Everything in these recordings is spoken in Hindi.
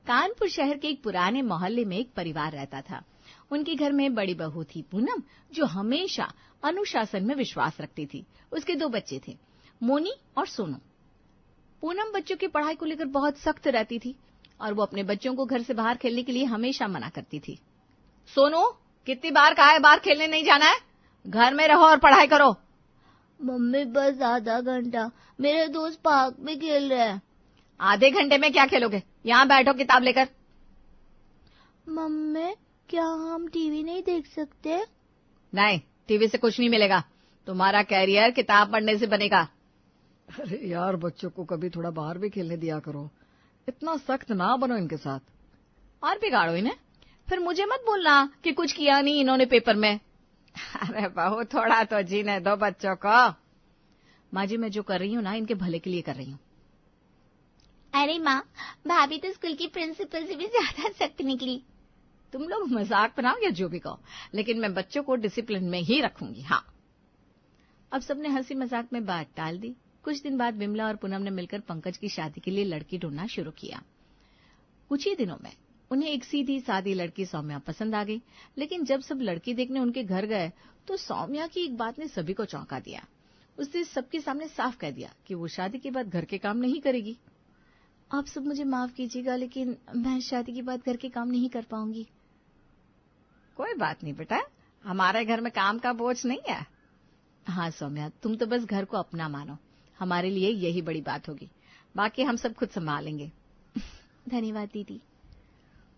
कानपुर शहर के एक पुराने मोहल्ले में एक परिवार रहता था। उनके घर में बड़ी बहू थी पूनम, जो हमेशा अनुशासन में विश्वास रखती थी। उसके 2 बच्चे थे, मोनी और सोनू। पूनम बच्चों की पढ़ाई को लेकर बहुत सख्त रहती थी और वो अपने बच्चों को घर से बाहर खेलने के लिए हमेशा मना करती थी। सोनू, कितनी बार कहा है बाहर खेलने नहीं जाना है? घर में रहो और पढ़ाई करो। मम्मी बस आधा घंटा, मेरे दोस्त पार्क में खेल रहे हैं। आधे घंटे में क्या खेलोगे? यहाँ बैठो किताब लेकर। मम्मी, क्या हम टीवी नहीं देख सकते? नहीं, टीवी से कुछ नहीं मिलेगा। तुम्हारा कैरियर किताब पढ़ने से बनेगा। अरे यार, बच्चों को कभी थोड़ा बाहर भी खेलने दिया करो, इतना सख्त ना बनो इनके साथ। और बिगाड़ो इन्हें, फिर मुझे मत बोलना कि कुछ किया नहीं इन्होंने पेपर में। अरे बहू, थोड़ा तो जीने दो बच्चों को। माँ जी, मैं जो कर रही हूँ ना, इनके भले के लिए कर रही हूँ। अरे माँ, भाभी तो स्कूल की प्रिंसिपल से भी ज्यादा सख्त निकली। तुम लोग मजाक बनाओ या जो भी कहो, लेकिन मैं बच्चों को डिसिप्लिन में ही रखूंगी। हाँ। अब सबने हंसी मजाक में बात टाल दी। कुछ दिन बाद विमला और पूनम ने मिलकर पंकज की शादी के लिए लड़की ढूंढना शुरू किया। कुछ ही दिनों में उन्हें एक सीधी सादी लड़की सौम्या पसंद आ गई। लेकिन जब सब लड़की देखने उनके घर गए तो सौम्या की एक बात ने सभी को चौंका दिया। उसने सबके सामने साफ कह दिया कि वो शादी के बाद घर के काम नहीं करेगी। आप सब मुझे माफ कीजिएगा, लेकिन मैं शादी के बाद घर के काम नहीं कर पाऊंगी। कोई बात नहीं बेटा, हमारे घर में काम का बोझ नहीं है। हाँ सौम्या, तुम तो बस घर को अपना मानो, हमारे लिए यही बड़ी बात होगी। बाकी हम सब खुद संभालेंगे। धन्यवाद दीदी।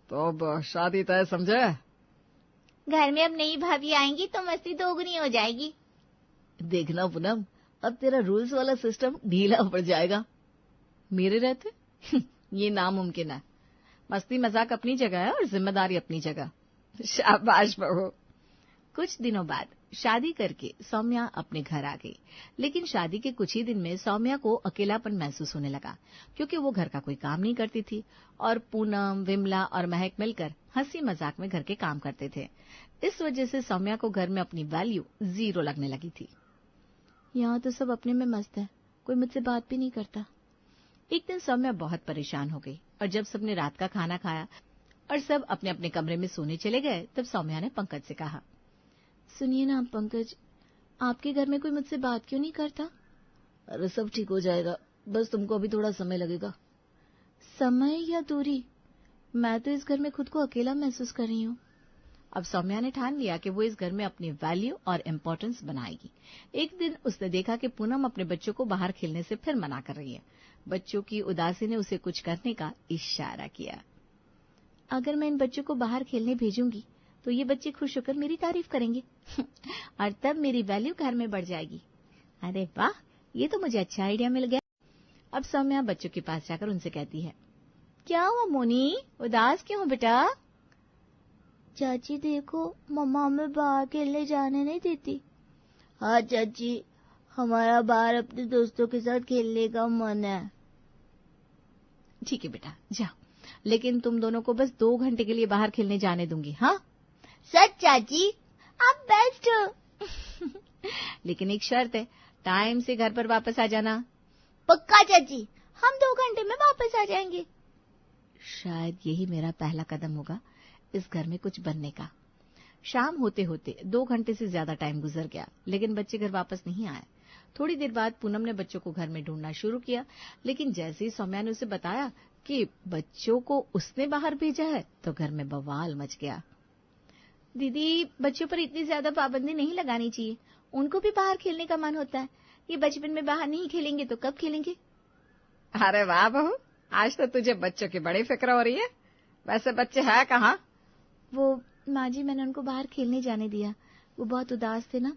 तो अब शादी तय समझे? घर में अब नई भाभी आएंगी तो मस्ती दोगुनी हो जाएगी। देखना पूनम, अब तेरा रूल्स वाला सिस्टम ढीला पड़ जाएगा मेरे रहते। ये नामुमकिन है। मस्ती मजाक अपनी जगह है और जिम्मेदारी अपनी जगह। शाबाश बहू। कुछ दिनों बाद शादी करके सौम्या अपने घर आ गई। लेकिन शादी के कुछ ही दिन में सौम्या को अकेलापन महसूस होने लगा, क्योंकि वो घर का कोई काम नहीं करती थी और पूनम, विमला और महक मिलकर हंसी मजाक में घर के काम करते थे। इस वजह से सौम्या को घर में अपनी वैल्यू 0 लगने लगी थी। यहाँ तो सब अपने में मस्त है, कोई मुझसे बात भी नहीं करता। एक दिन सौम्या बहुत परेशान हो गई और जब सबने रात का खाना खाया और सब अपने अपने कमरे में सोने चले गए, तब सौम्या ने पंकज से कहा, सुनिए ना पंकज, आपके घर में कोई मुझसे बात क्यों नहीं करता? अरे सब ठीक हो जाएगा, बस तुमको अभी थोड़ा समय लगेगा। समय या दूरी? मैं तो इस घर में खुद को अकेला महसूस कर रही हूँ। अब सौम्या ने ठान लिया कि वो इस घर में अपनी वैल्यू और इम्पोर्टेंस बनाएगी। एक दिन उसने देखा कि पूनम अपने बच्चों को बाहर खेलने से फिर मना कर रही है। बच्चों की उदासी ने उसे कुछ करने का इशारा किया। अगर मैं इन बच्चों को बाहर खेलने भेजूंगी तो ये बच्चे खुश होकर मेरी तारीफ करेंगे और तब मेरी वैल्यू घर में बढ़ जाएगी। अरे वाह, ये तो मुझे अच्छा आइडिया मिल गया। अब सौम्या बच्चों के पास जाकर उनसे कहती है, क्या हुआ मोनी, उदास क्यों हो बेटा? चाची देखो, मम्मा हमें बाहर खेलने जाने नहीं देती। हाँ चाची, हमारा बाहर अपने दोस्तों के साथ खेलने का मन है। ठीक है बेटा, जाओ, लेकिन तुम दोनों को बस 2 घंटे के लिए बाहर खेलने जाने दूंगी। हाँ सच चाची, आप बेस्ट हो। लेकिन एक शर्त है, टाइम से घर पर वापस आ जाना। पक्का चाची, हम 2 घंटे में वापस आ जाएंगे। शायद यही मेरा पहला कदम होगा इस घर में कुछ बनने का। शाम होते होते 2 घंटे से ज्यादा टाइम गुजर गया, लेकिन बच्चे घर वापस नहीं आए। थोड़ी देर बाद पूनम ने बच्चों को घर में ढूंढना शुरू किया, लेकिन जैसे ही सौम्या ने उसे बताया कि बच्चों को उसने बाहर भेजा है, तो घर में बवाल मच गया। दीदी, बच्चों पर इतनी ज्यादा पाबंदी नहीं लगानी चाहिए, उनको भी बाहर खेलने का मन होता है। ये बचपन में बाहर नहीं खेलेंगे तो कब खेलेंगे? अरे वाह बहू, आज तो तुझे बच्चों की बड़ी फिक्र हो रही है। वैसे बच्चे है कहाँ? वो माँ जी, मैंने उनको बाहर खेलने जाने दिया, वो बहुत उदास थे ना।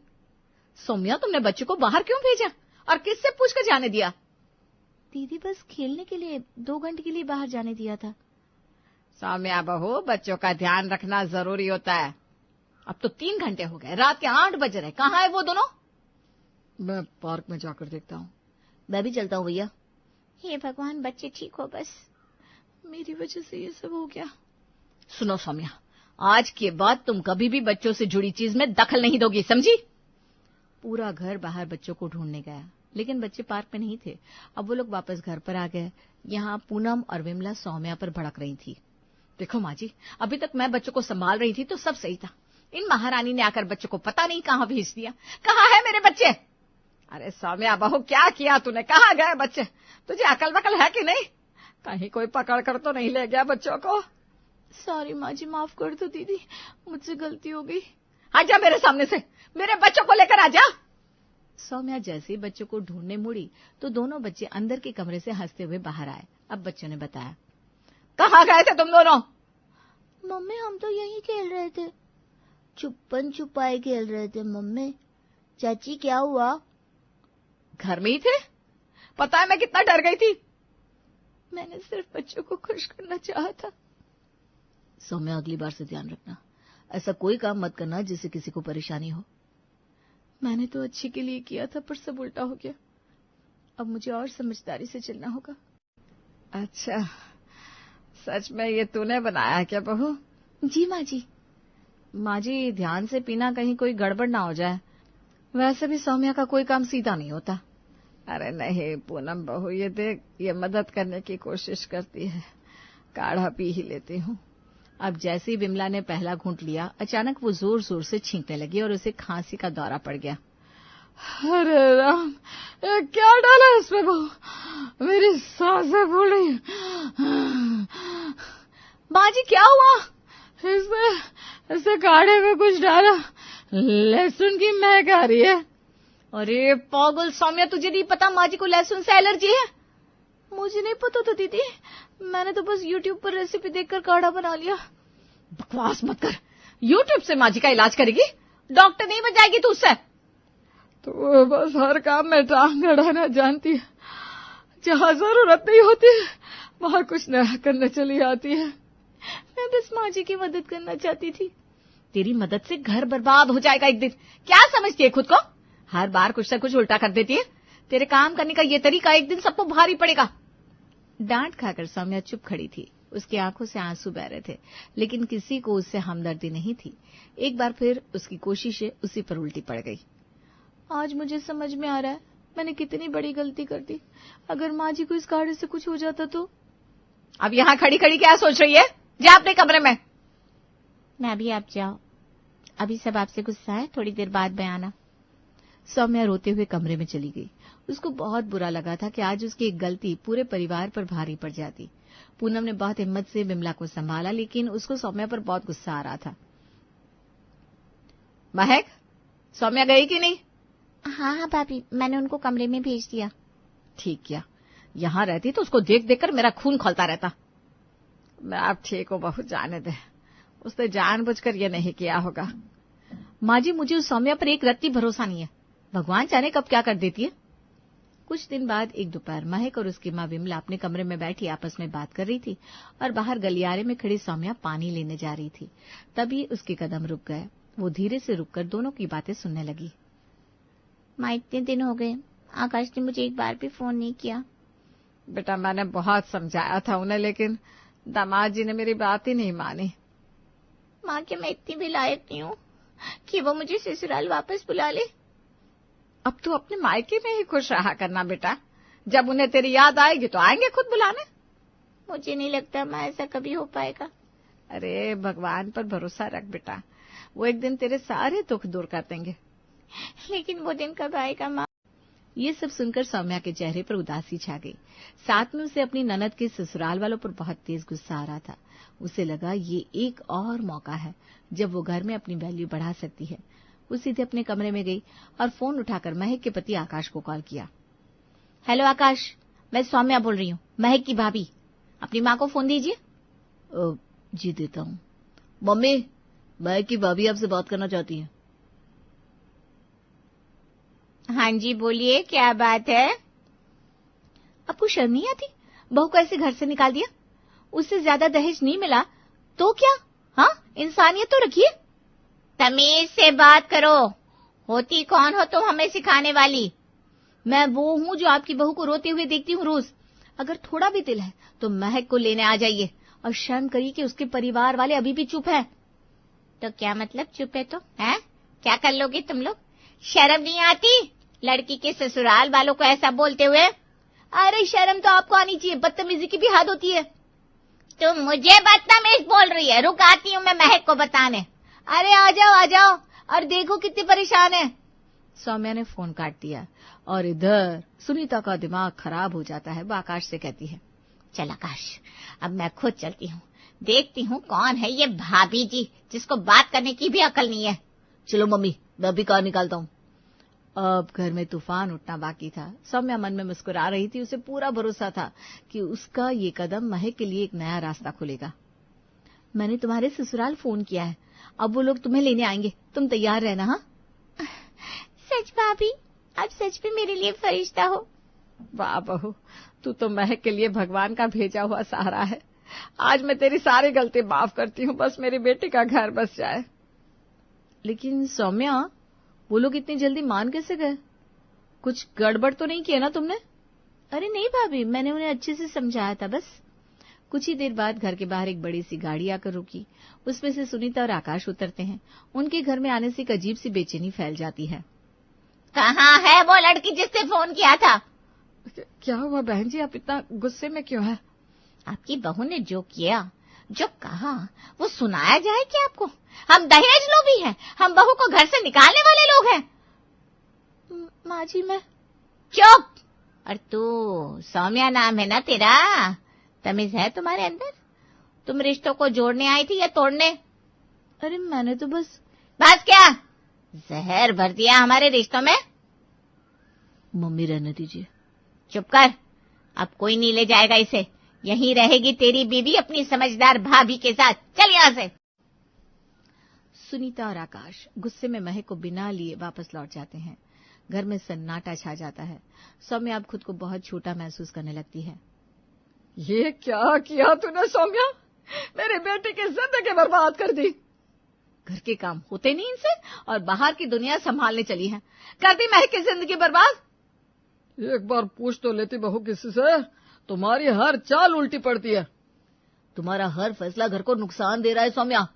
सौम्या, तुमने बच्चों को बाहर क्यों भेजा और किससे पूछकर जाने दिया? दीदी, बस खेलने के लिए 2 घंटे के लिए बाहर जाने दिया था। सौम्या बहू, बच्चों का ध्यान रखना जरूरी होता है। अब तो 3 घंटे हो गए, रात के 8 बज रहे, कहाँ है वो दोनों? मैं पार्क में जाकर देखता हूँ। मैं भी चलता हूँ भैया। हे भगवान, बच्चे ठीक हो बस। मेरी वजह से ये सब हो गया। सुनो सौम्या, आज के बाद तुम कभी भी बच्चों से जुड़ी चीज में दखल नहीं दोगी, समझी? पूरा घर बाहर बच्चों को ढूंढने गया, लेकिन बच्चे पार्क में नहीं थे। अब वो लोग वापस घर पर आ गए। यहाँ पूनम और विमला सौम्या पर भड़क रही थी। देखो माँ जी, अभी तक मैं बच्चों को संभाल रही थी तो सब सही था। इन महारानी ने आकर बच्चों को पता नहीं कहाँ भेज दिया। कहाँ है मेरे बच्चे? अरे सौम्या बहू, क्या किया तूने? कहाँ गए बच्चे? तुझे अकल वकल है कि नहीं? कहीं कोई पकड़ कर तो नहीं ले गया बच्चों को? सॉरी माँ जी, माफ कर दो दीदी, मुझसे गलती हो गई। आजा मेरे सामने से, मेरे बच्चों को लेकर आजा। सौम्या जैसे ही बच्चों को ढूंढने मुड़ी तो दोनों बच्चे अंदर के कमरे से हंसते हुए बाहर आए। अब बच्चों ने बताया, कहाँ गए थे तुम दोनों? मम्मी हम तो यहीं खेल रहे थे, छुपन छुपाई खेल रहे थे मम्मी। चाची क्या हुआ? घर में ही थे। पता है मैं कितना डर गई थी। मैंने सिर्फ बच्चों को खुश करना चाहा था। सौम्या अगली बार से ध्यान रखना, ऐसा कोई काम मत करना जिससे किसी को परेशानी हो। मैंने तो अच्छे के लिए किया था पर सब उल्टा हो गया। अब मुझे और समझदारी से चलना होगा। अच्छा, सच में ये तूने बनाया क्या बहू? जी माँ जी। माँ जी ध्यान से पीना, कहीं कोई गड़बड़ ना हो जाए। वैसे भी सौम्या का कोई काम सीधा नहीं होता। अरे नहीं पूनम बहू, ये देख, ये मदद करने की कोशिश करती है। काढ़ा पी ही लेती हूँ। अब जैसे ही विमला ने पहला घूंट लिया, अचानक वो जोर जोर से छींकने लगी और उसे खांसी का दौरा पड़ गया। अरे राम, ये क्या डाला इसमें बहू? मेरी सांसें फूल रही। माँ जी क्या हुआ? इसमें काढ़े में कुछ डाला, लहसुन की महक आ रही है। अरे पागल सौम्या, तुझे नहीं पता माँ जी को लहसुन से एलर्जी है? मुझे नहीं पता था दीदी, मैंने तो बस YouTube पर रेसिपी देखकर काढ़ा बना लिया। बकवास मत कर, YouTube से माँ जी का इलाज करेगी? डॉक्टर नहीं बन जाएगी तू उससे। तो बस हर काम में टांग अड़ाना जानती है। जहाँ जरूरत नहीं होती वहाँ कुछ नया करने चली आती है। मैं बस माँ जी की मदद करना चाहती थी। तेरी मदद से घर बर्बाद हो जाएगा एक दिन। क्या समझती है खुद को? हर बार कुछ न कुछ उल्टा कर देती है। तेरे काम करने का ये तरीका एक दिन सबको भारी पड़ेगा। डांट खाकर सौम्या चुप खड़ी थी। उसकी आंखों से आंसू बह रहे थे, लेकिन किसी को उससे हमदर्दी नहीं थी। एक बार फिर उसकी कोशिशें उसी पर उल्टी पड़ गई। आज मुझे समझ में आ रहा है मैंने कितनी बड़ी गलती कर दी। अगर माँ जी को इस काढ़े से कुछ हो जाता तो। अब यहाँ खड़ी खड़ी क्या सोच रही है? जा अपने कमरे में। मैं भी, आप जाओ, अभी सब आपसे गुस्सा है, थोड़ी देर बाद बयाना। सौम्या रोते हुए कमरे में चली गई। उसको बहुत बुरा लगा था कि आज उसकी एक गलती पूरे परिवार पर भारी पड़ जाती। पूनम ने बहुत हिम्मत से विमला को संभाला, लेकिन उसको सौम्या पर बहुत गुस्सा आ रहा था। महक, सौम्या गई कि नहीं? हाँ भाभी, मैंने उनको कमरे में भेज दिया। ठीक किया, यहाँ रहती तो उसको देख देख कर मेरा खून खौलता रहता। मैं आप ठीक हूँ बहू, जाने दे, उसने जानबूझकर ये नहीं किया होगा। माँ जी मुझे उस सौम्या पर एक रत्ती भरोसा नहीं है। भगवान जाने कब क्या कर देती है। कुछ दिन बाद एक दोपहर महक और उसकी माँ विमला अपने कमरे में बैठी आपस में बात कर रही थी और बाहर गलियारे में खड़ी सौम्या पानी लेने जा रही थी। तभी उसके कदम रुक गए। वो धीरे से रुककर दोनों की बातें सुनने लगी। माँ इतने दिन हो गए, आकाश ने मुझे एक बार भी फोन नहीं किया। बेटा मैंने बहुत समझाया था उन्हें, लेकिन दामाद जी ने मेरी बात ही नहीं मानी। माँ क्या मैं इतनी भी लायक नहीं हूँ कि वो मुझे ससुराल वापस बुला ले? अब तू अपने मायके में ही खुश रहा करना बेटा, जब उन्हें तेरी याद आएगी तो आएंगे खुद बुलाने। मुझे नहीं लगता माँ ऐसा कभी हो पाएगा। अरे भगवान पर भरोसा रख बेटा, वो एक दिन तेरे सारे दुख दूर कर देंगे। लेकिन वो दिन कब आएगा माँ? ये सब सुनकर सौम्या के चेहरे पर उदासी छा गई। साथ में उसे अपनी ननद के ससुराल वालों पर बहुत तेज गुस्सा आ रहा था। उसे लगा ये एक और मौका है जब वो घर में अपनी वैल्यू बढ़ा सकती है। वो सीधे अपने कमरे में गई और फोन उठाकर महक के पति आकाश को कॉल किया। हेलो आकाश, मैं सौम्या बोल रही हूँ, महक की भाभी। अपनी माँ को फोन दीजिए। जी देता हूँ। मम्मी, महक की भाभी आपसे बात करना चाहती है। हाँ जी बोलिए, क्या बात है? आपको शर्म नहीं आती? बहू को ऐसे घर से निकाल दिया, उससे ज्यादा दहेज नहीं मिला तो क्या? हाँ, इंसानियत तो रखिए। तमीज से बात करो। होती कौन हो तुम हमें सिखाने वाली? मैं वो हूँ जो आपकी बहू को रोते हुए देखती हूँ रोज। अगर थोड़ा भी दिल है तो महक को लेने आ जाइए और शर्म करिए कि उसके परिवार वाले अभी भी चुप हैं। तो क्या मतलब चुप है तो? हैं? क्या कर लोगे तुम लोग? शर्म नहीं आती? लड़की के ससुराल वालों को ऐसा बोलते हुए? अरे शर्म तो आपको आनी चाहिए, बदतमीजी की भी हद होती है। तुम मुझे बदतमीज बोल रही है? रुक आती हूँ मैं महक को बताने। अरे आ जाओ, और देखो कितनी परेशान है। सौम्या ने फोन काट दिया और इधर सुनीता का दिमाग खराब हो जाता है। वो आकाश से कहती है, चल आकाश, अब मैं खुद चलती हूँ, देखती हूँ कौन है ये भाभी जी जिसको बात करने की भी अकल नहीं है। चलो मम्मी, मैं भी कार निकालता हूँ। अब घर में तूफान उठना बाकी था। सौम्या मन में मुस्कुरा रही थी। उसे पूरा भरोसा था कि उसका ये कदम महक के लिए एक नया रास्ता खोलेगा। मैंने तुम्हारे ससुराल फोन किया है, अब वो लोग तुम्हें लेने आएंगे, तुम तैयार रहना। हाँ सच भाभी, आप सच में मेरे लिए फरिश्ता हो। वाह बहू, तू तो महक के लिए भगवान का भेजा हुआ सहारा है। आज मैं तेरी सारी गलती माफ करती हूँ, बस मेरी बेटी का घर बस जाए। लेकिन सौम्या, वो लोग इतनी जल्दी मान कैसे गए? कुछ गड़बड़ तो नहीं किया ना तुमने? अरे नहीं भाभी, मैंने उन्हें अच्छे से समझाया था बस। कुछ ही देर बाद घर के बाहर एक बड़ी सी गाड़ी आकर रुकी। उसमें से सुनीता और आकाश उतरते हैं। उनके घर में आने से एक अजीब सी बेचैनी फैल जाती है। कहाँ है वो लड़की जिससे फोन किया था? क्या हुआ बहन जी, आप इतना गुस्से में क्यों है? आपकी बहू ने जो किया, जो कहा, वो सुनाया जाए क्या आपको? हम दहेज लोभी हैं, हम बहू को घर से निकालने वाले लोग हैं। माँ जी मैं। चुप! और तू, सौम्या नाम है ना तेरा? तमीज है तुम्हारे अंदर? तुम रिश्तों को जोड़ने आई थी या तोड़ने? अरे मैंने तो बस क्या जहर भर दिया हमारे रिश्तों में? मम्मी रहने दीजिए। चुप कर, अब कोई नहीं ले जाएगा इसे। यहीं रहेगी तेरी बीवी अपनी समझदार भाभी के साथ। चल यहाँ से। सुनीता और आकाश गुस्से में महक को बिना लिए वापस लौट जाते हैं। घर में सन्नाटा छा जाता है। सौम्या अब खुद को बहुत छोटा महसूस करने लगती है। ये क्या किया तूने सौम्या? मेरे बेटे की जिंदगी बर्बाद कर दी। घर के काम होते नहीं इनसे और बाहर की दुनिया संभालने चली है। कर दी महक की जिंदगी बर्बाद। एक बार पूछ तो लेती बहू किसी से, तुम्हारी हर चाल उल्टी पड़ती है। तुम्हारा हर फैसला घर को नुकसान दे रहा है सौम्या।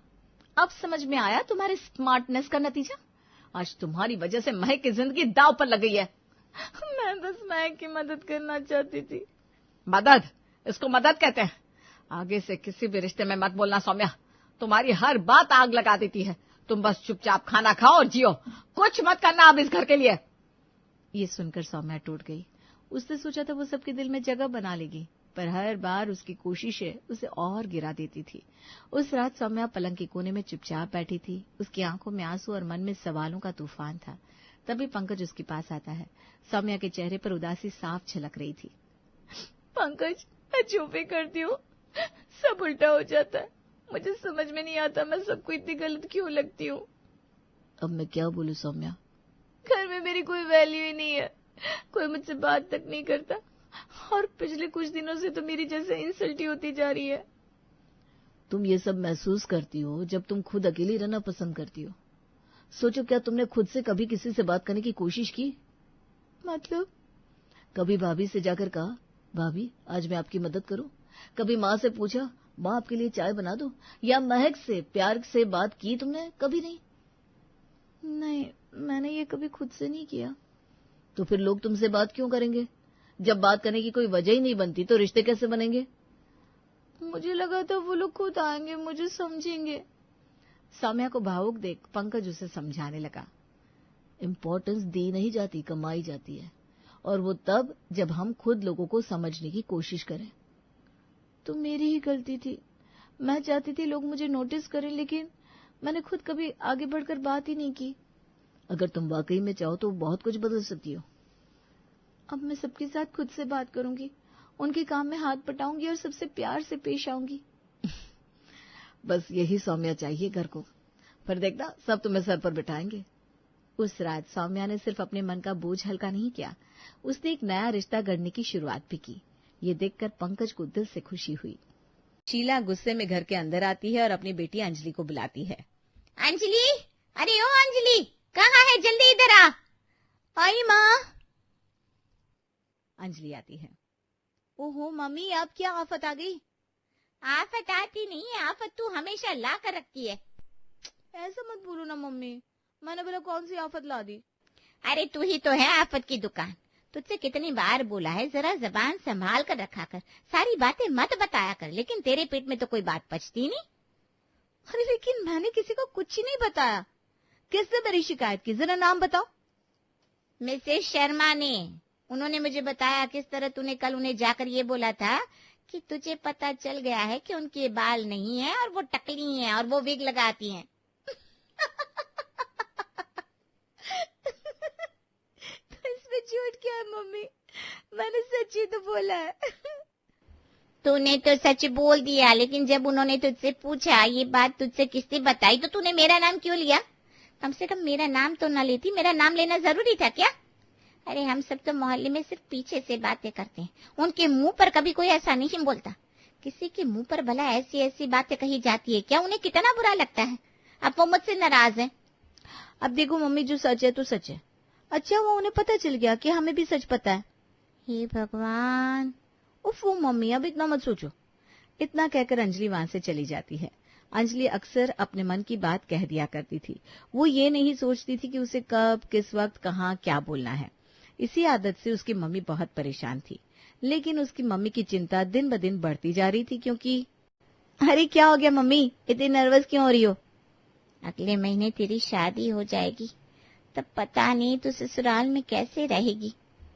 अब समझ में आया तुम्हारे स्मार्टनेस का नतीजा? आज तुम्हारी वजह से महक की जिंदगी दांव पर लग गई है। मैं बस महक की मदद करना चाहती थी। मदद? इसको मदद कहते हैं? आगे से किसी भी रिश्ते में मत बोलना सौम्या, तुम्हारी हर बात आग लगा देती है। तुम बस चुपचाप खाना खाओ और जियो, कुछ मत करना अब इस घर के लिए। ये सुनकर सौम्या टूट गई। उसने सोचा था वो सबके दिल में जगह बना लेगी, पर हर बार उसकी कोशिशें उसे और गिरा देती थी। उस रात सौम्या पलंग के कोने में चुपचाप बैठी थी। उसकी आंखों में आंसू और मन में सवालों का तूफान था। तभी पंकज उसके पास आता है। सौम्या के चेहरे पर उदासी साफ झलक रही थी। पंकज, मैं जो भी करती हूँ सब उल्टा हो जाता है। मुझे समझ में नहीं आता मैं सबको इतनी गलत क्यों लगती हूँ। अब मैं क्या बोलूं सौम्या? घर में मेरी कोई वैल्यू ही नहीं है, कोई मुझसे बात तक नहीं करता और पिछले कुछ दिनों से तो मेरी जैसे इंसल्ट ही होती जा रही है। तुम ये सब महसूस करती हो जब तुम खुद अकेली रहना पसंद करती हो। सोचो, क्या तुमने खुद से कभी किसी से बात करने की कोशिश की? मतलब? कभी भाभी से जाकर कहा, भाभी आज मैं आपकी मदद करूं? कभी माँ से पूछा, माँ आपके लिए चाय बना दो? या महक से प्यार से बात की तुमने? कभी नहीं? नहीं, मैंने ये कभी खुद से नहीं किया। तो फिर लोग तुमसे बात क्यों करेंगे? जब बात करने की कोई वजह ही नहीं बनती तो रिश्ते कैसे बनेंगे? मुझे लगा था वो लोग खुद आएंगे, मुझे समझेंगे। सौम्या को भावुक देख पंकज उसे समझाने लगा। इम्पोर्टेंस दी नहीं जाती, कमाई जाती है, और वो तब जब हम खुद लोगों को समझने की कोशिश करें। तो मेरी ही गलती थी। मैं चाहती थी लोग मुझे नोटिस करें, लेकिन मैंने खुद कभी आगे बढ़कर बात ही नहीं की। अगर तुम वाकई में चाहो तो बहुत कुछ बदल सकती हो। अब मैं सबके साथ खुद से बात करूंगी, उनके काम में हाथ बटाऊंगी और सबसे प्यार से पेश आऊंगी। बस यही सौम्या चाहिए घर को, पर देखना सब तुम्हें सर पर बिठाएंगे। उस रात सौम्या ने सिर्फ अपने मन का बोझ हल्का नहीं किया, उसने एक नया रिश्ता गढ़ने की शुरुआत भी की। ये देखकर पंकज को दिल से खुशी हुई। शीला गुस्से में घर के अंदर आती है और अपनी बेटी अंजलि को बुलाती है। अंजलि, अरे ओ अंजलि, कहाँ है? जल्दी इधर आ। आई माँ। अंजलि आती है। ओहो मम्मी, अब क्या आफत आ गई? आफत आती नहीं है, आफत तू हमेशा ला कर रखती है। ऐसा मत बोलो ना मम्मी, मैंने बोला कौन सी आफत ला दी? अरे तू ही तो है आफत की दुकान। तुझसे कितनी बार बोला है जरा जबान संभाल कर रखा कर, सारी बातें मत बताया कर, लेकिन तेरे पेट में तो कोई बात पचती नहीं। अरे लेकिन मैंने किसी को कुछ ही नहीं बताया। किसने मेरी शिकायत की, जरा नाम बताओ। मिसेस शर्मा ने। उन्होंने मुझे बताया किस तरह तूने कल उन्हें जाकर ये बोला था कि तुझे पता चल गया है कि उनके बाल नहीं है और वो टकली हैं और वो विग लगाती हैं। तो इसमें झूठ क्या है मम्मी, मैंने सच ही तो बोला है। तूने तो सच बोल दिया, लेकिन जब उन्होंने तुझसे पूछा ये बात तुझसे किसने बताई तो तूने मेरा नाम क्यों लिया? कम से कम मेरा नाम तो न लेती, मेरा नाम लेना जरूरी था क्या? अरे हम सब तो मोहल्ले में सिर्फ पीछे से बातें करते हैं, उनके मुंह पर कभी कोई ऐसा नहीं बोलता। किसी के मुंह पर भला ऐसी ऐसी बातें कही जाती है क्या? उन्हें कितना बुरा लगता है। अब वो मुझसे नाराज है। अब देखो मम्मी, जो सच है तो सच है। अच्छा वो उन्हें पता चल गया कि हमें भी सच पता है। हे भगवान। उफ वो मम्मी, अब इतना मत सोचो। इतना कहकर अंजलि वहां से चली जाती है। अंजलि अक्सर अपने मन की बात कह दिया करती थी। वो ये नहीं सोचती थी कि उसे कब, किस वक्त, कहाँ क्या बोलना है। इसी आदत से उसकी मम्मी बहुत परेशान थी। लेकिन उसकी मम्मी की चिंता दिन ब दिन बढ़ती जा रही थी, क्योंकि अरे क्या हो गया मम्मी, इतनी नर्वस क्यों हो रही हो? अगले महीने तेरी शादी हो जाएगी, तब पता नहीं तू ससुराल में कैसे रहेगी।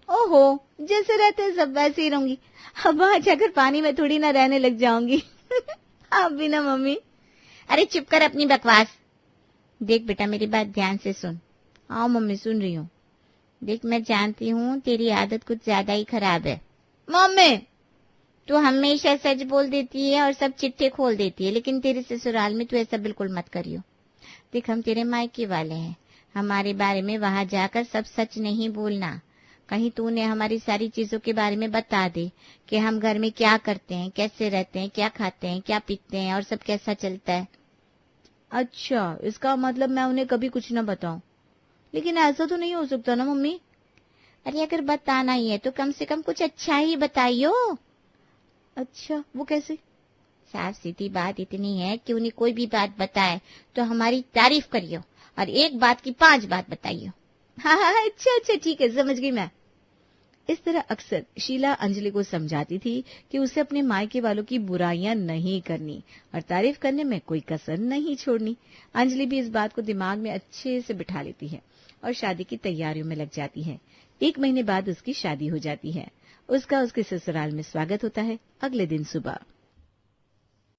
ओहो, जैसे रहते हैं सब वैसे ही रहूंगी। अब वहां जाकर पानी में थोड़ी ना रहने लग जाऊंगी। आप भी ना मम्मी। अरे चुप कर अपनी बकवास। देख बेटा मेरी बात ध्यान से सुन। हाँ मम्मी सुन रही हूँ। देख मैं जानती हूँ तेरी आदत कुछ ज्यादा ही खराब है। मम्मी तू हमेशा सच बोल देती है और सब चिट्ठे खोल देती है, लेकिन तेरे ससुराल में तू ऐसा बिल्कुल मत करियो। देख हम तेरे मायके वाले हैं, हमारे बारे में वहां जाकर सब सच नहीं बोलना। कहीं तूने हमारी सारी चीजों के बारे में बता दे कि हम घर में क्या करते हैं, कैसे रहते हैं, क्या खाते हैं, क्या पीते हैं और सब कैसा चलता है। अच्छा, इसका मतलब मैं उन्हें कभी कुछ न बताऊं। लेकिन ऐसा तो नहीं हो सकता ना मम्मी। अरे अगर बताना ही है तो कम से कम कुछ अच्छा ही बताइयो। अच्छा वो कैसे? साफ सीधी बात इतनी है कि उन्हें कोई भी बात बताए तो हमारी तारीफ करियो और एक बात की 5 बात बताइयो। हाँ, अच्छा ठीक है, समझ गई मैं। इस तरह अक्सर शीला अंजलि को समझाती थी कि उसे अपने मायके वालों की बुराइयां नहीं करनी और तारीफ करने में कोई कसर नहीं छोड़नी। अंजलि भी इस बात को दिमाग में अच्छे से बिठा लेती है और शादी की तैयारियों में लग जाती है। 1 महीने बाद उसकी शादी हो जाती है। उसका उसके ससुराल में स्वागत होता है। अगले दिन सुबह,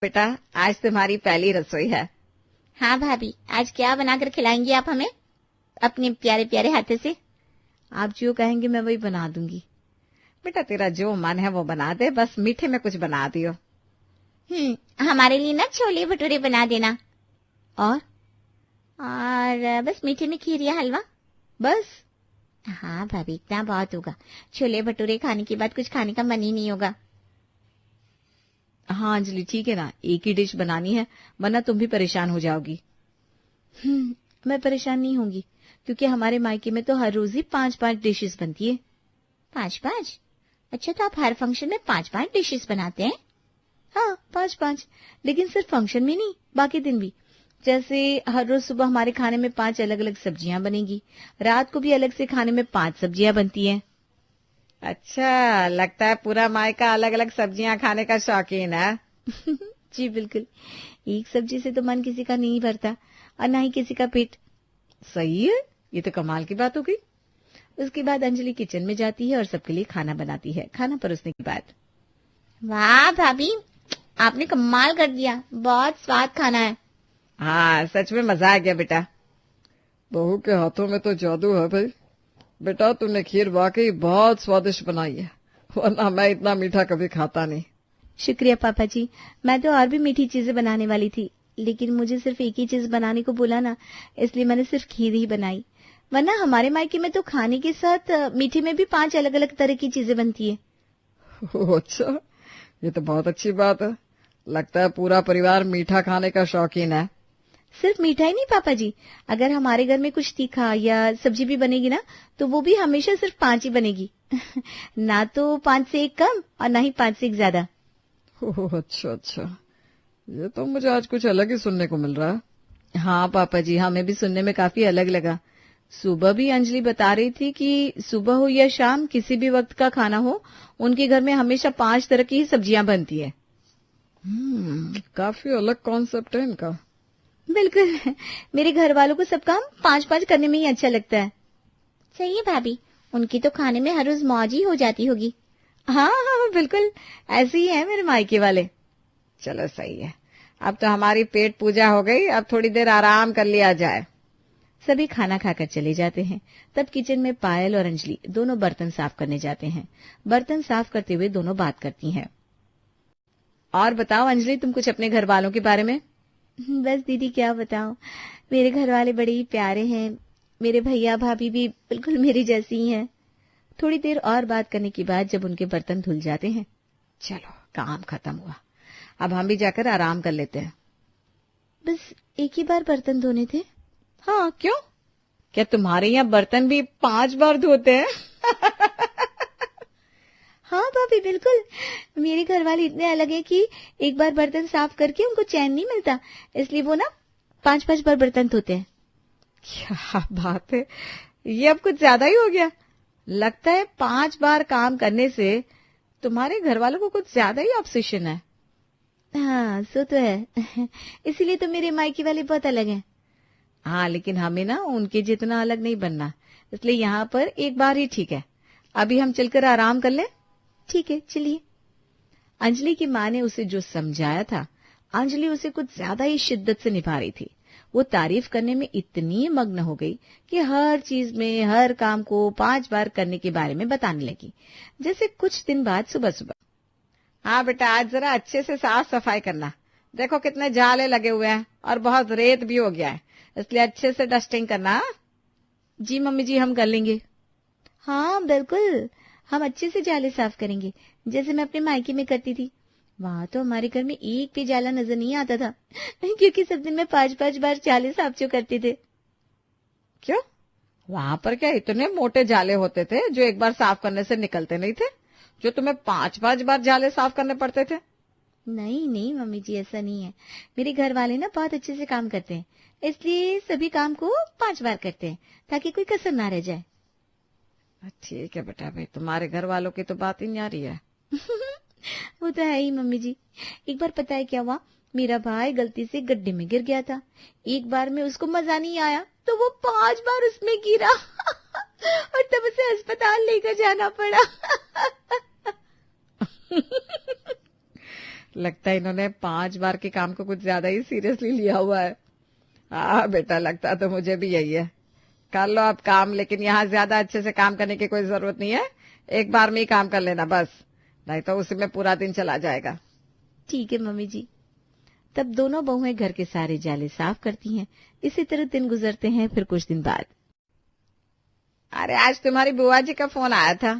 बेटा आज तुम्हारी पहली रसोई है। हाँ भाभी, आज क्या बनाकर खिलाएंगी आप हमें अपने प्यारे प्यारे हाथों से? आप जो कहेंगे मैं वही बना दूंगी। बेटा तेरा जो मन है वो बना दे, बस मीठे में कुछ बना दियो। हमारे लिए ना छोले भटूरे बना देना। और बस मीठे में खीर या हलवा बस। हाँ भाभी इतना बहुत होगा। छोले भटूरे खाने के बाद कुछ खाने का मन ही नहीं होगा। हाँ अंजलि ठीक है ना, एक ही डिश बनानी है, वरना तुम भी परेशान हो जाओगी। मैं परेशान नहीं होंगी, क्योंकि हमारे मायके में तो हर रोज ही 5-5 डिशेस बनती है। 5-5? अच्छा तो आप हर फंक्शन में 5-5 डिशेस बनाते हैं? हाँ 5-5, लेकिन सिर्फ फंक्शन में नहीं, बाकी दिन भी। जैसे हर रोज सुबह हमारे खाने में 5 अलग अलग सब्जियां बनेगी, रात को भी अलग से खाने में 5 सब्जियां बनती हैं। अच्छा, लगता है पूरा मायका अलग अलग सब्जियां खाने का शौकीन है। जी बिल्कुल, एक सब्जी से तो मन किसी का नहीं भरता और ना ही किसी का पेट। सही है, ये तो कमाल की बात हो गई। उसके बाद अंजलि किचन में जाती है और सबके लिए खाना बनाती है। खाना परोसने के बाद, वाह भाभी आपने कमाल कर दिया, बहुत स्वाद खाना है। हाँ सच में मजा आ गया बेटा। बहू के हाथों में तो जादू है भाई। बेटा तूने खीर वाकई बहुत स्वादिष्ट बनाई है, वरना मैं इतना मीठा कभी खाता नहीं। शुक्रिया पापा जी, मैं तो और भी मीठी चीजें बनाने वाली थी, लेकिन मुझे सिर्फ एक ही चीज बनाने को बोला ना, इसलिए मैंने सिर्फ खीर ही बनाई। वरना हमारे मायके में तो खाने के साथ मीठे में भी 5 अलग अलग तरह की चीजें बनती है। अच्छा, ये तो बहुत अच्छी बात है। लगता है पूरा परिवार मीठा खाने का शौकीन है। सिर्फ मीठा ही नहीं पापा जी, अगर हमारे घर में कुछ तीखा या सब्जी भी बनेगी ना, तो वो भी हमेशा सिर्फ 5 ही बनेगी। ना तो 5 से 1 कम और ना ही 5 से 1 ज्यादा। अच्छा, ये तो मुझे आज कुछ अलग ही सुनने को मिल रहा है। हाँ पापा जी, हमें भी सुनने में काफी अलग लगा। सुबह भी अंजलि बता रही थी कि सुबह हो या शाम किसी भी वक्त का खाना हो, उनके घर में हमेशा 5 तरह की ही सब्जियां बनती है। काफी अलग कॉन्सेप्ट है इनका। बिल्कुल, मेरे घर वालों को सब काम 5-5 करने में ही अच्छा लगता है। सही है भाभी, उनकी तो खाने में हर रोज मौज ही हो जाती होगी। हाँ हाँ बिल्कुल, ऐसे ही है मेरे मायके वाले। चलो सही है, अब तो हमारी पेट पूजा हो गई, अब थोड़ी देर आराम कर लिया जाए। सभी खाना खाकर चले जाते हैं। तब किचन में पायल और अंजलि दोनों बर्तन साफ करने जाते हैं। बर्तन साफ करते हुए दोनों बात करती हैं। और बताओ अंजलि, तुम कुछ अपने घर वालों के बारे में? बस दीदी क्या बताऊं, मेरे घर वाले बड़े ही प्यारे हैं। मेरे भैया भाभी भी बिल्कुल मेरी जैसी ही हैं। थोड़ी देर और बात करने के बाद जब उनके बर्तन धुल जाते हैं, चलो काम खत्म हुआ, अब हम भी जाकर आराम कर लेते हैं। बस एक ही बार बर्तन धोने थे। हाँ क्यों, क्या तुम्हारे यहाँ बर्तन भी 5 बार धोते हैं? हाँ भाभी बिल्कुल, मेरे घर वाले इतने अलग हैं कि एक बार बर्तन साफ करके उनको चैन नहीं मिलता, इसलिए वो ना 5-5 बार बर्तन धोते हैं। क्या बात है, ये अब कुछ ज्यादा ही हो गया। लगता है 5 बार काम करने से तुम्हारे घर वालों को कुछ ज्यादा ही ऑब्सेशन है। हाँ सो तो है, इसीलिए तो मेरे मायके वाले बहुत अलग हैं। हाँ लेकिन हमें ना उनके जितना अलग नहीं बनना, इसलिए यहाँ पर एक बार ही ठीक है। अभी हम चलकर आराम कर लें। ठीक है चलिए। अंजलि की माँ ने उसे जो समझाया था, अंजलि उसे कुछ ज्यादा ही शिद्दत से निभा रही थी। वो तारीफ करने में इतनी मग्न हो गई कि हर चीज में हर काम को 5 बार करने के बारे में बताने लगी। जैसे कुछ दिन बाद सुबह सुबह, हाँ बेटा, आज जरा अच्छे से साफ सफाई करना, देखो कितने जाले लगे हुए हैं और बहुत रेत भी हो गया है, इसलिए अच्छे से डस्टिंग करना। जी मम्मी जी, हम कर लेंगे। हाँ बिल्कुल, हम अच्छे से जाले साफ करेंगे, जैसे मैं अपने मायके में करती थी। वहां तो हमारे घर में एक भी जाला नजर नहीं आता था, क्योंकि सब दिन में 5-5 बार जाले साफ जो करते थे। क्यों, वहां पर क्या इतने मोटे जाले होते थे जो एक बार साफ करने से निकलते नहीं थे, जो तुम्हें 5-5 बार जाले साफ करने पड़ते थे? नहीं नहीं मम्मी जी, ऐसा नहीं है। मेरे घर वाले ना बहुत अच्छे से काम करते हैं, इसलिए सभी काम को 5 बार करते हैं ताकि कोई कसर ना रह जाए। ठीक है बेटा, भाई तुम्हारे घर वालों की तो बात ही न्यारी है। वो तो है ही मम्मी जी। एक बार पता है क्या हुआ, मेरा भाई गलती से गड्ढे में गिर गया था। एक बार में उसको मजा नहीं आया तो वो 5 बार उसमें गिरा और तब उसे अस्पताल लेकर जाना पड़ा। लगता है इन्होंने 5 बार के काम को कुछ ज्यादा ही सीरियसली लिया हुआ है। हाँ बेटा, लगता तो मुझे भी यही है। कर लो अब काम, लेकिन यहाँ ज्यादा अच्छे से काम करने की कोई जरूरत नहीं है, एक बार में ही काम कर लेना बस, नहीं तो उसी में पूरा दिन चला जाएगा। ठीक है मम्मी जी। तब दोनों बहुएं घर के सारे जाले साफ करती हैं। इसी तरह दिन गुजरते हैं। फिर कुछ दिन बाद, अरे आज तुम्हारी बुआ जी का फोन आया था।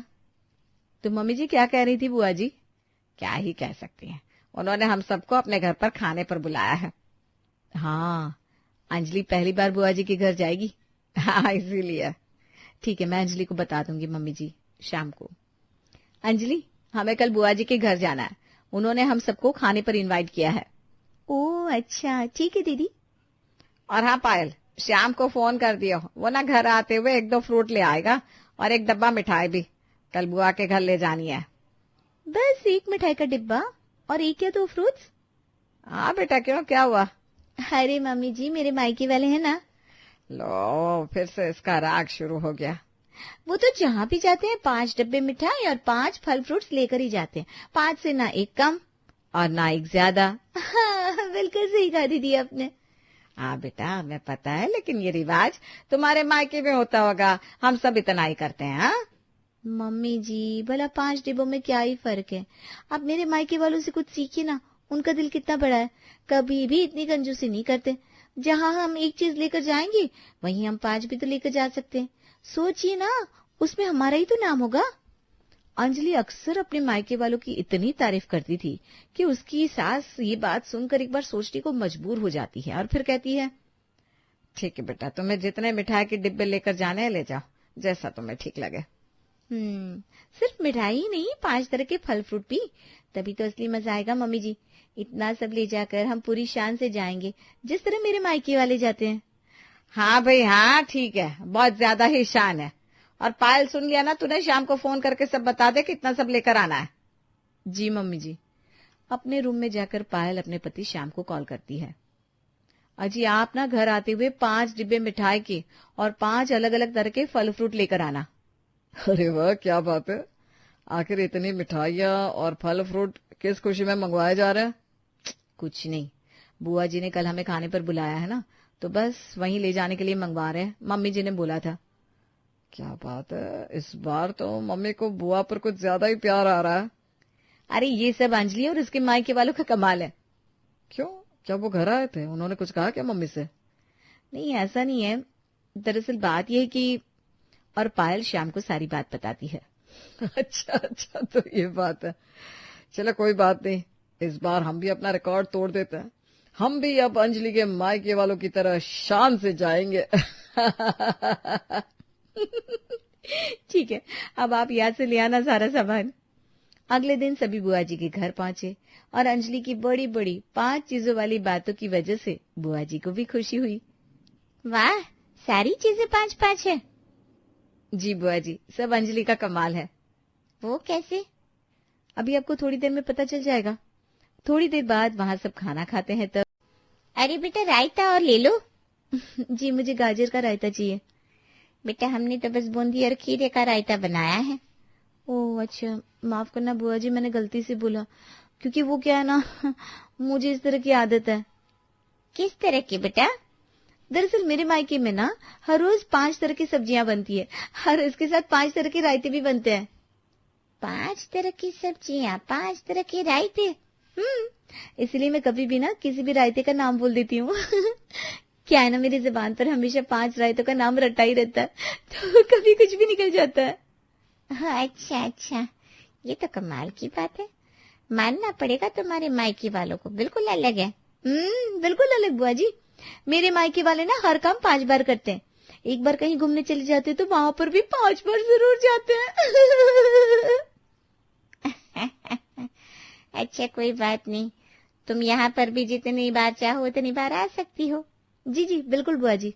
तो मम्मी जी क्या कह रही थी बुआ जी? क्या ही कह सकती हैं, उन्होंने हम सबको अपने घर पर खाने पर बुलाया है। हाँ, अंजलि पहली बार बुआ जी के घर जाएगी। हाँ इसीलिए। ठीक है, मैं अंजलि को बता दूंगी मम्मी जी शाम को। अंजलि, हमें कल बुआ जी के घर जाना है, उन्होंने हम सबको खाने पर इनवाइट किया है। ओह अच्छा, ठीक है दीदी। और हाँ पायल, श्याम को फोन कर दियो, वो ना घर आते हुए 1-2 फ्रूट ले आएगा और एक डब्बा मिठाई भी, कल बुआ के घर ले जानी है। बस एक मिठाई का डिब्बा और एक या 2 फ्रूट्स? हाँ बेटा, क्यों, क्या हुआ? अरे मम्मी जी, मेरे मायके वाले हैं ना। लो, फिर से इसका राग शुरू हो गया। वो तो जहाँ भी जाते हैं 5 डब्बे मिठाई और 5 फल फ्रूट्स लेकर ही जाते हैं, 5 से ना एक कम और ना एक ज्यादा। हाँ, बिल्कुल सही कहा दीदी आपने। हाँ बेटा, हमें पता है, लेकिन ये रिवाज तुम्हारे मायके में होता होगा, हम सब इतना ही करते हैं। हाँ मम्मी जी, भला 5 डिब्बों में क्या ही फर्क है? आप मेरे मायके वालों से कुछ सीखिए ना, उनका दिल कितना बड़ा है, कभी भी इतनी कंजूसी नहीं करते। जहाँ हम एक चीज लेकर जाएंगे वहीं हम 5 भी तो लेकर जा सकते हैं। सोचिए ना, उसमें हमारा ही तो नाम होगा। अंजलि अक्सर अपने मायके वालों की इतनी तारीफ करती थी कि उसकी सास ये बात सुनकर एक बार सोचने को मजबूर हो जाती है और फिर कहती है, ठीक है बेटा, तुम्हें जितने मिठाई के डिब्बे लेकर जाने हैं ले जाओ, जैसा तुम्हें ठीक लगे। सिर्फ मिठाई ही नहीं, 5 तरह के फल फ्रूट भी, तभी तो असली मजा आएगा मम्मी जी। इतना सब ले जाकर हम पूरी शान से जाएंगे, जिस तरह मेरे मायके वाले जाते हैं। हाँ भाई हाँ ठीक है, बहुत ज्यादा ही शान है। और पायल सुन लिया ना तूने, शाम को फोन करके सब बता दे कितना सब लेकर आना है। जी मम्मी जी। अपने रूम में जाकर पायल अपने पति श्याम को कॉल करती है। अजी आप ना घर आते हुए 5 डिब्बे मिठाई के और 5 अलग अलग तरह के फल फ्रूट लेकर आना। अरे वाह क्या बात है, आखिर इतनी मिठाइयाँ और फल फ्रूट किस खुशी में मंगवाए जा रहे हैं? कुछ नहीं, बुआ जी ने कल हमें खाने पर बुलाया है ना, तो बस वहीं ले जाने के लिए मंगवा रहे हैं, मम्मी जी ने बोला था। क्या बात है, इस बार तो मम्मी को बुआ पर कुछ ज्यादा ही प्यार आ रहा है। अरे ये सब अंजलि और उसके मायके वालों का कमाल है। क्यों, जब वो घर आए थे उन्होंने कुछ कहा क्या मम्मी से? नहीं ऐसा नहीं है, दरअसल बात यह है कि, और पायल श्याम को सारी बात बताती है। अच्छा अच्छा, तो ये बात है। चलो कोई बात नहीं, इस बार हम भी अपना रिकॉर्ड तोड़ देते हैं। हम भी अब अंजलि के मायके वालों की तरह शान से जाएंगे। ठीक है, अब आप याद से ले आना सारा सामान। अगले दिन सभी बुआ जी के घर पहुंचे और अंजलि की बड़ी बड़ी 5 चीजों वाली बातों की वजह से बुआ जी को भी खुशी हुई। वाह, सारी चीजें 5-5 है। जी बुआ जी, सब अंजलि का कमाल है। वो कैसे? अभी आपको थोड़ी देर में पता चल जाएगा। थोड़ी देर बाद वहां सब खाना खाते हैं तब। अरे बेटा रायता और ले लो। जी मुझे गाजर का रायता चाहिए। बेटा हमने तो बस बूंदी और खीरे का रायता बनाया है। ओह अच्छा, माफ करना बुआ जी, मैंने गलती से बोला, क्योंकि वो क्या है ना, मुझे इस तरह की आदत है। किस तरह की बेटा? दरअसल मेरे मायके में ना हर रोज 5 तरह की सब्जियां बनती है और इसके साथ 5 तरह के रायते भी बनते हैं। 5 तरह की सब्जियां, 5 तरह के रायते। इसलिए मैं कभी भी ना किसी भी रायते का नाम बोल देती हूँ। क्या है ना, मेरी जुबान पर हमेशा 5 रायतों का नाम रटा ही रहता है, तो कभी कुछ भी निकल जाता है। हाँ, अच्छा अच्छा, ये तो कमाल की बात है। मानना पड़ेगा तुम्हारे मायके वालों को बिल्कुल अलग है। बिल्कुल अलग बुआ जी। मेरे मायके वाले ना हर काम 5 बार करते हैं। एक बार कहीं घूमने चले जाते तो वहां पर भी 5 बार जरूर जाते हैं। अच्छा कोई बात नहीं, तुम यहाँ पर भी जितनी बार चाहो उतनी बार आ सकती हो। जी जी बिल्कुल बुआ जी।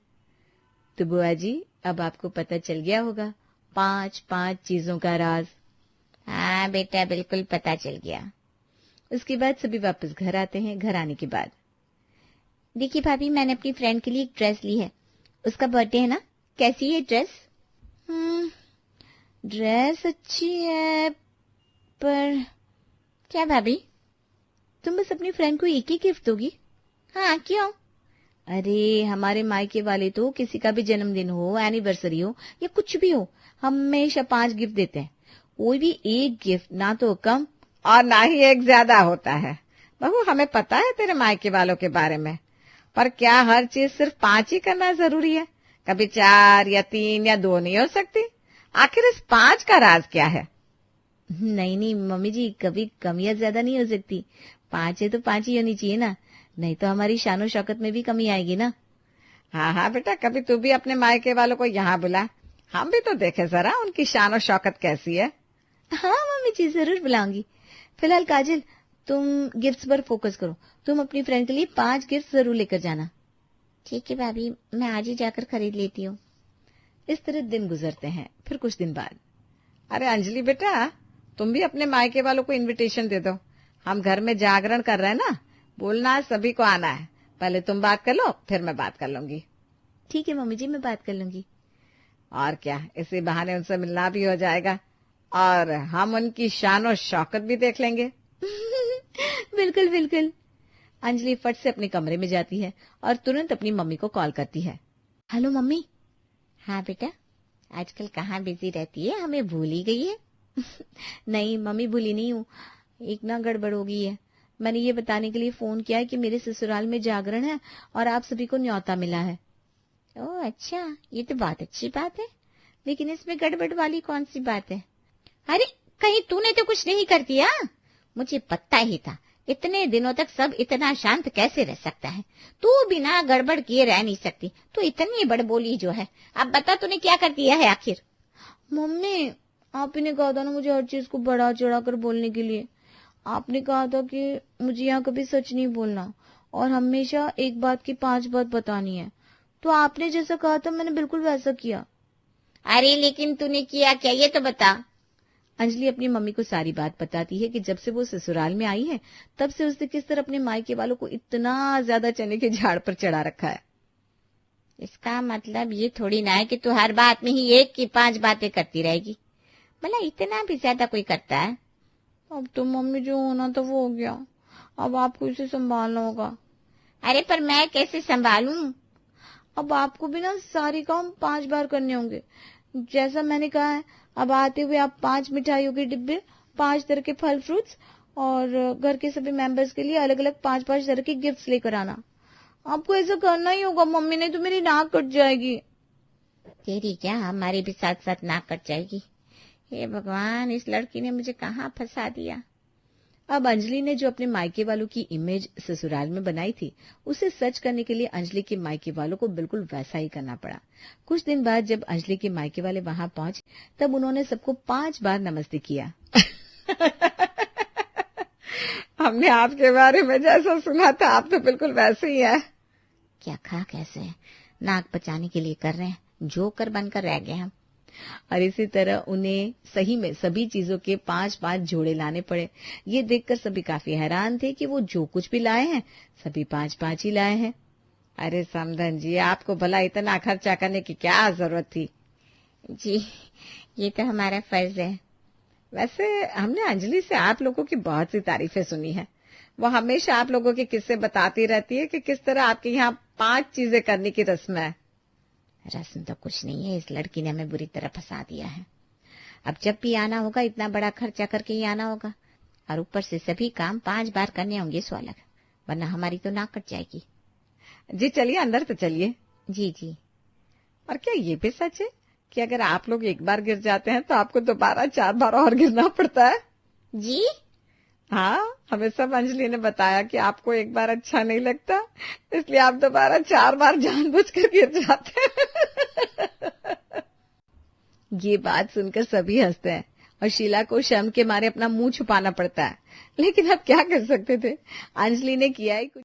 तो बुआ जी अब आपको पता चल गया होगा 5 चीजों का राज। हाँ बेटा बिल्कुल पता चल गया। उसके बाद सभी वापस घर आते हैं। घर आने के बाद, देखिए भाभी, मैंने अपनी फ्रेंड के लिए एक ड्रेस ली है, उसका बर्थडे है ना। कैसी है ड्रेस? ड्रेस अच्छी है, पर क्या भाभी? तुम बस अपनी फ्रेंड को एक ही गिफ्ट दोगी? हाँ क्यों? अरे हमारे मायके वाले तो किसी का भी जन्मदिन हो, एनिवर्सरी हो या कुछ भी हो, हमेशा 5 गिफ्ट देते हैं। कोई भी एक गिफ्ट ना तो कम और ना ही एक ज्यादा होता है। बहू हमें पता है तेरे मायके वालों के बारे में, पर क्या हर चीज सिर्फ 5 ही करना जरूरी है? कभी 4 या 3 या 2 नहीं हो सकती? आखिर इस 5 का राज क्या है? नहीं नहीं मम्मी जी, कभी कम या ज्यादा नहीं हो सकती। 5 है तो 5 ही होनी चाहिए ना, नहीं तो हमारी शानो शौकत में भी कमी आएगी ना। हाँ हाँ बेटा, कभी तू भी अपने मायके वालों को यहाँ बुला, हम भी तो देखे जरा उनकी शानो शौकत कैसी है। हाँ मम्मी जी जरूर बुलाऊंगी। फिलहाल काजल, तुम गिफ्ट्स पर फोकस करो। तुम अपनी फ्रेंड के लिए 5 गिफ्ट जरूर लेकर जाना। ठीक है भाभी, मैं आज ही जाकर खरीद लेती हूँ। इस तरह दिन गुजरते हैं। फिर कुछ दिन बाद, अरे अंजलि बेटा, तुम भी अपने मायके वालों को इनविटेशन दे दो। हम घर में जागरण कर रहे हैं ना, बोलना सभी को आना है। पहले तुम बात कर लो, फिर मैं बात कर लूंगी। ठीक है मम्मी जी, मैं बात कर लूंगी। और क्या, इसी बहाने उनसे मिलना भी हो जाएगा और हम उनकी शान और शौकत भी देख लेंगे। बिल्कुल बिल्कुल। अंजलि फट से अपने कमरे में जाती है और तुरंत अपनी मम्मी को कॉल करती है। Hello mummy. हाँ बेटा, आजकल कहाँ बिजी रहती है, हमें भूल ही गई है। नहीं मम्मी, भूली नहीं हूँ, एक ना गड़बड़ हो गई है। मैंने ये बताने के लिए फोन किया है कि मेरे ससुराल में जागरण है और आप सभी को न्योता मिला है। ओह अच्छा, ये तो बहुत अच्छी बात है, लेकिन इसमें गड़बड़ वाली कौन सी बात है? अरे कहीं तूने तो कुछ नहीं कर दिया? मुझे पता ही था, इतने दिनों तक सब इतना शांत कैसे रह सकता है। तू बिना गड़बड़ किए रह नहीं सकती, तू इतनी बड़बोली जो है। अब बता तूने क्या कर दिया है आखिर? मम्मी, आप ही ने कहा था ना मुझे हर चीज को बढ़ा चढ़ा कर बोलने के लिए। आपने कहा था कि मुझे यहाँ कभी सच नहीं बोलना और हमेशा एक बात की 5 बात बतानी है। तो आपने जैसा कहा था मैंने बिल्कुल वैसा किया। अरे लेकिन तूने किया क्या, ये तो बता। अंजलि अपनी मम्मी को सारी बात बताती है कि जब से वो ससुराल में आई है तब से उसने किस तरह अपने मायके वालों को इतना ज्यादा चने के झाड़ पर चढ़ा रखा है। इसका मतलब ये थोड़ी ना है कि तू हर बात में ही 1 की 5 बातें करती रहेगी। भला इतना भी ज्यादा कोई करता है? अब तो मम्मी जो होना था वो हो गया, अब आपको इसे संभालना होगा। अरे पर मैं कैसे संभालूं? अब आपको भी ना सारे काम 5 बार करने होंगे। जैसा मैंने कहा है, अब आते हुए आप 5 मिठाइयों के डिब्बे, 5 तरह के फल फ्रूट्स और घर के सभी मेंबर्स के लिए अलग अलग 5-5 तरह के गिफ्ट्स लेकर आना। आपको ऐसा करना ही होगा मम्मी, नहीं तो मेरी नाक कट जाएगी। तेरी क्या हमारी भी साथ साथ नाक कट जाएगी। हे भगवान, इस लड़की ने मुझे कहाँ फंसा दिया। अब अंजलि ने जो अपने मायके वालों की इमेज ससुराल में बनाई थी उसे सच करने के लिए अंजलि के मायके वालों को बिल्कुल वैसा ही करना पड़ा। कुछ दिन बाद जब अंजलि के मायके वाले वहां पहुंचे तब उन्होंने सबको 5 बार नमस्ते किया। हमने आपके बारे में जैसा सुना था आप तो बिल्कुल वैसे ही है। क्या खा कैसे नाक बचाने के लिए कर रहे हैं, जोकर बनकर रह गए हम। और इसी तरह उन्हें सही में सभी चीजों के 5-5 जोड़े लाने पड़े। ये देखकर सभी काफी हैरान थे कि वो जो कुछ भी लाए हैं सभी 5-5 ही लाए हैं। अरे समधन जी, आपको भला इतना खर्चा करने की क्या जरूरत थी? जी ये तो हमारा फर्ज है। वैसे हमने अंजलि से आप लोगों की बहुत सी तारीफें सुनी है। वो हमेशा आप लोगों के किस्से बताती रहती है कि किस तरह आपके यहाँ 5 चीजें करने की रस्म है। रस्म तो कुछ नहीं है, इस लड़की ने हमें बुरी तरह फंसा दिया है। अब जब भी आना होगा इतना बड़ा खर्चा करके ही आना होगा, और ऊपर से सभी काम 5 बार करने होंगे सो अलग, वरना हमारी तो नाक कट जाएगी। जी चलिए अंदर तो चलिए। जी जी। और क्या ये भी सच है कि अगर आप लोग एक बार गिर जाते हैं तो आपको दोबारा 4 बार और गिरना पड़ता है? जी हाँ, हमें सब अंजलि ने बताया कि आपको एक बार अच्छा नहीं लगता, इसलिए आप दोबारा 4 बार जानबूझकर गिर जाते हैं। ये बात सुनकर सभी हंसते हैं और शीला को शर्म के मारे अपना मुंह छुपाना पड़ता है, लेकिन अब क्या कर सकते थे, अंजलि ने किया ही कुछ